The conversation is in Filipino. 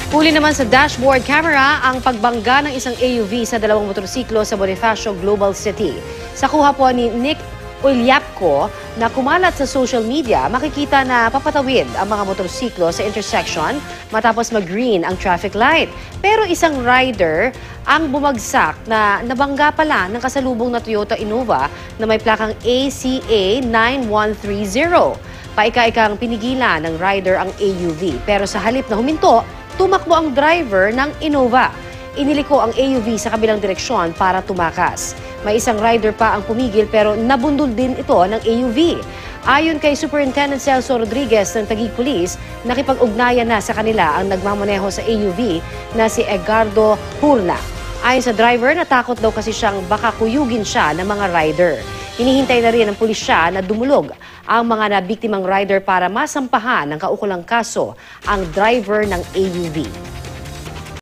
Huli naman sa dashboard camera ang pagbangga ng isang AUV sa dalawang motorsiklo sa Bonifacio Global City. Sa kuha po ni Nick Ulyapko na kumalat sa social media, makikita na papatawid ang mga motorsiklo sa intersection matapos mag-green ang traffic light. Pero isang rider ang bumagsak na nabangga pala ng kasalubong na Toyota Innova na may plakang ACA 9130. Paika-ikang pinigilan ng rider ang AUV pero sa halip na huminto, tumakbo ang driver ng Innova. Iniliko ang AUV sa kabilang direksyon para tumakas. May isang rider pa ang pumigil pero nabundol din ito ng AUV. Ayon kay Superintendent Celso Rodriguez ng Taguig Police, nakipag-ugnayan na sa kanila ang nagmamaneho sa AUV na si Edgardo Hurna. Ayon sa driver, natakot daw kasi siyang baka kuyugin siya ng mga rider. Hinihintay na rin ng pulisya na dumulog ang mga nabiktimang rider para masampahan ng kaukulang kaso ang driver ng AUV.